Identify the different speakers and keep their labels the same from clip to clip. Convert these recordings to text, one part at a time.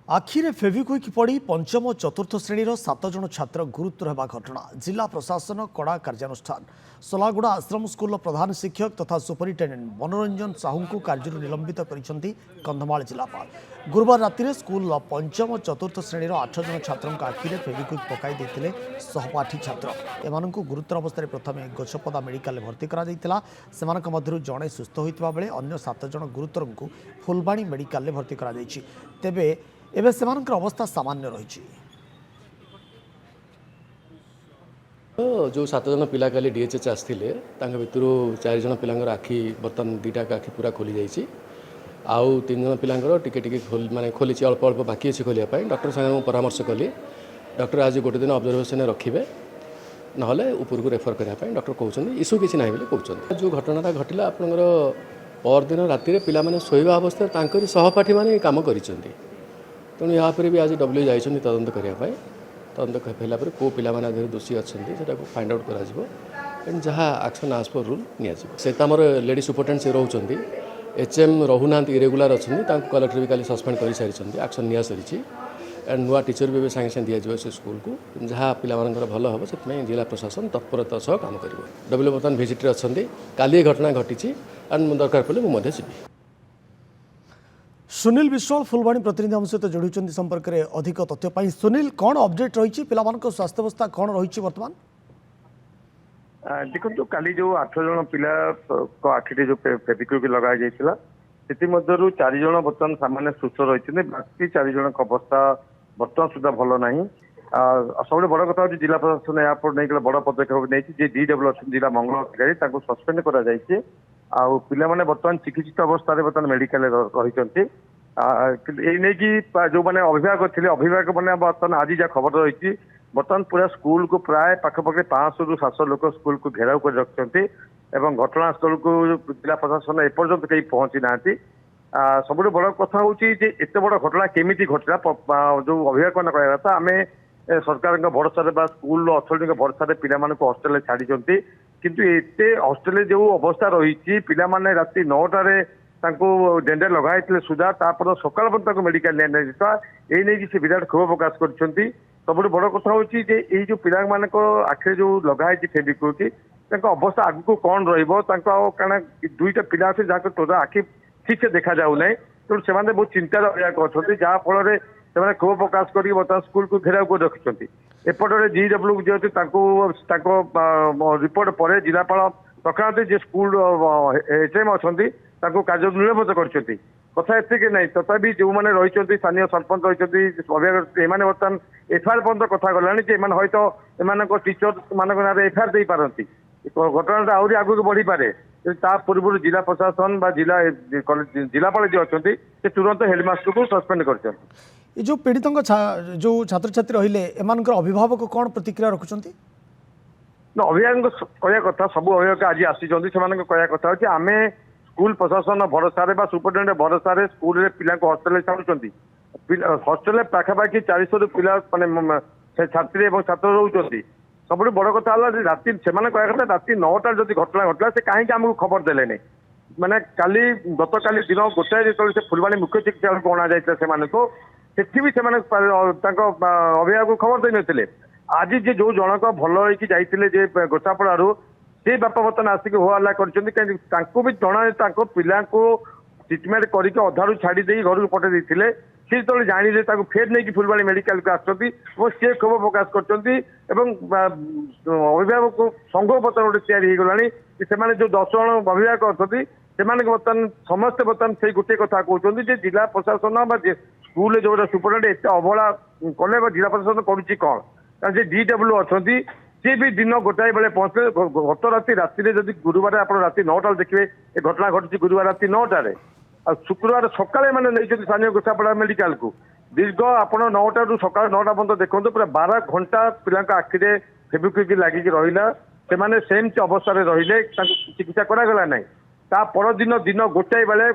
Speaker 1: आखिरे फेविक्विक पड़ी पंचम और चतुर्थ श्रेणीर 7 जन छात्र गुरुतर होगा घटना जिला प्रशासन कड़ा कार्यानुष्ठान सोलागुड़ा आश्रम स्कूल प्रधान शिक्षक तथा सुपरिटेडेंट मनोरंजन साहू को कार्य निलंबित कर कंधमाल जिलापाल गुरुवार राति स्कूल पंचम और चतुर्थ श्रेणीर 8 जन छात्रों आखिरे फेविक्विक पकाई देते सहपाठी छात्र एम गुरुतर अवस्था प्रथम गछपदा मेडिकल भर्ती कर जड़े सुस्थ होता बेले अन्य 7 जन गुरुतर को फुलबाणी मेडिकल भर्ती कर तेबे एवं सेमानकर अवस्था सामान्य रही।
Speaker 2: जो 7 जन पिला काली डीएचएच आसते भर 4 जन पिलांकर आखि बर्तमान 2टा आखि पूरा खोली जाइए आउ 3 जन पिलांकर टिके माने खोली अल्प अल्प बाकी अच्छे खोलिया डॉक्टर संगे परामर्श कली डॉक्टर आज गोटे दिन ऑब्जर्वेशन रखिए ना ऊपर को रेफर करने डॉक्टर कहते इश्यू किसी ना कहते जो घटनाटा घटला आपंकर परदिन राति पे शोवा अवस्था सहपाठी मैंने कम कर तेणु यहाँ पर भी आज डब्ल्यू जाइए तदंत करने तदंत कहला कौ पे दोषी अच्छा फाइंड आउट कर जहाँ एक्शन आज पर रूल निमर लेडी सुपरटेडेंट से रोचे एचएम रोना इरेगुलार अच्छा कलेक्टर भी कल सस्पेंड कर सारी एक्शन नि सारी एंड नुआ टीचर भी सागे सागे दि से स्कूल को जहाँ पिलाମାନଙ୍କର भल हम से जिला प्रशासन तत्परता सह काम कर डब्ल्यू बर्तमान भिजिट्रे अच्छा काली घटना घटी एंड दरकार पड़े मुझे जी।
Speaker 1: सुनील विश्वाल फुलबाणी प्रतिनिधि हम सहित जोड़ी संपर्क में अधिक तथ्य सुनील कौन अपडेट रही स्वास्थ्य अवस्था कौन रही बर्तमान
Speaker 3: देखो काली जो 8 जन पिला आखिरे जो फेविक्विक लगा जाइए से 4 जन बर्तमान सामान्य सुस्थ रही बाकी 4 जन अवस्था बर्तमान सुधा भल ना सब बड़ कथा हूँ जिला प्रशासन यहाँ पर नहीं बड़ पदक्षेप नहीं डीडब्ल्यू अच्छा जिला मंगल अधिकारी सस्पेंड कर पाने बर्तमान चिकित्सित अवस्था बर्तमान मेडिकल रही जो मैंने अभिभावक थे अभिभावक मैंने बर्तमान आज जहाँ खबर रही बर्तमान पूरा स्कूल को प्राय पाखपाखि 500 ରୁ 700 लोक स्कूल को घेराव कर रखते घटनास्थल को जिला प्रशासन एपर्यंत कहीं पहुंची ना सब बड़ कथा हूँ एत बड़ घटना केमी घटना जो अभिभावक मैंने कहा था आम सरकार भरोसा स्कूल अथॉरिटी भरोसा पिला हस्टेल छाड़ी किंतु एते हस्टेल जो अवस्था रही पिला माने राति 9टारे डेंडर लगाई सुधा तापर सकाल पर्यटन मेडिकल नहीं से विराट क्षोभ प्रकाश कर सब बड़ कथा हूँ जो पिला आखिरे जो लगाई फेविक्विक अवस्था आग को कौन रहा 2टा पिला अच्छे जहाँ आखि ठीक से देखा जाऊना तेणु से बहुत चिंतार अच्छा जहाँफल से क्षोभ प्रकाश कर बर्तमान स्कूल को घेराव कर रखिंट एपटे जीडब्ल्यू जी अच्छे रिपोर्ट पर जिलापाल प्रक्रांति जे स्कूल एचएम अच्छा कार्य निलंबित कर कथा एतिक नहीं तथापि जो मैंने रही स्थानीय सरपंच रही अभिभावक एम बर्तमान एफआईआर पर्यटन कथा गलानी हयत एम टीचर मान एफआईआर दे पारती घटना आहरी आगू बढ़ी पारे पूर्व जिला प्रशासन जिलापाल जी अच्छा से तुरंत हेडमास्टर को सस्पेंड कर
Speaker 1: जो पीड़ित जो छात्र छात्री रहिले एमानकर अभिभावक कौन प्रतिक्रिया रखुंट
Speaker 3: अभिभावक कहया कथा सब अभिभावक आज आसी कहया कथा कि आम स्कूल प्रशासन भरोसा सुपरिटेडेंट भरोसा स्कूल पिला हस्टेल छाड़ुंट हस्टेल पाखापाखि 400 ରୁ पिला माने छात्री और छात्र रोचे सब बड़ कथा राति से कहया कथा राति 9टार जब घटना घटला से कहीं आमको खबर देले माने काली गत काली दिन गोटाए जो फुलबाणी मुख्य चिकित्सा को अणा जाता से भी अभिभावक खबर दे नथिले आज जे जो जनक भल होते गोटापड़ू से बापा बर्तमान आसिक हो हल्ला कर भी जना पिला को ट्रिटमेंट करके अधारू छाड़ी घर को पठे देते सी जो जाने फेर नहीं फुलबाणी मेडिकल को आसती सी क्षोभ प्रकाश कर अभिभावक संघ बर्तमान गोटे या जो 10 जन अभिभावक अच्छा से बर्तमान समस्ते बर्तमान से गोटे कथा कहते जिला प्रशासन स्कूल जो सुपरिटेडेंट एत अवहेला कले जिला प्रशासन करुच्ची कौन कारण डीडब्ल्यू अच्छा सी भी दिन गोटाए बेले पहुंचे गत राति जब गुरुवार आप राति 9टा देखिए ये घटना घटी गुरुवार राति 9टार शुक्रवार सकाଳେ मैंने नहीं स्थानीय गोसापड़ा मेडिकल को दीर्घ आप 9टा ରୁ सकाळ 9टा पर्यंत देखो पूरा 12 घंटा पिला आखिरे फेविक्विक लगिक रहा से सेमती अवस्था रहिले चिकित्सा करागला ना ता परदिन दिन गोटाए बेले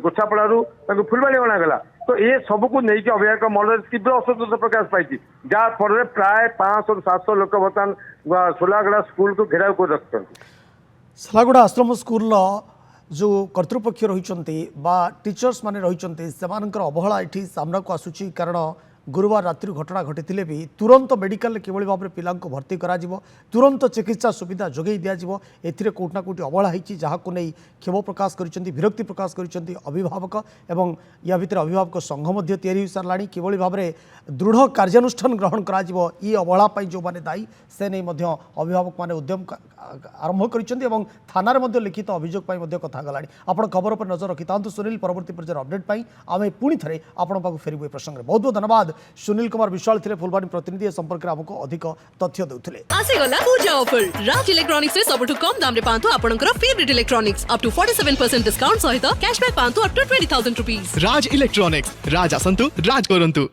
Speaker 3: गोसापड़ू फुलबाणी अणागला तो ये सबको नहीं अभिभावक मन तीव्र असंतोष प्रकाश पाई जहाँफल प्राय 500 ରୁ 700 लोक बर्तमान सोलागड़ा स्कूल को घेराव कर रखते
Speaker 1: सोलागुड़ा आश्रम स्कूल जो कर्तृपक्ष रही टीचर्स माने रही से अवहेला ये सामना को आसूची कारण गुरुवार रात्रि घटना घटी भी तुरंत मेडिकल किभली भाव में पिला भर्ती करा तुरंत चिकित्सा सुविधा जोगे दिज्व ए कोटना कोटी अवहेला होती जहाँ नहीं क्षोभ प्रकाश कर विरक्ति प्रकाश कर अभिभावक एवं या भितर अभिभावक संघ या सारा किभली भाव में दृढ़ कार्यानुष्ठान ग्रहण करा ये अवहेला जो मैंने दायी से नहीं अभिभावक मैंने उद्यम आरंभ कर थाना लिखित अभियोग कथा गला आप खबर पर नजर रखी था सुनील परवर्ती पर्यायर अपडेट आम पुणी थे आपको फेरबू ए प्रसंग में बहुत बहुत धन्यवाद सुनील कुमार विश्वाल थे फुलबाणी प्रतिनिधि ए संपर्क में आमको अधिक तथ्य देउथिले
Speaker 4: आसीगला पूजा ऑफर राज इलेक्ट्रॉनिक्स रे सबटु कम दाम रे पांतु आपनकर favourite electronics up to 47% discount सहित कैशबैक पांतु up to 20,000 rupees
Speaker 5: Raj electronics Raj आसंतु राज करंतु।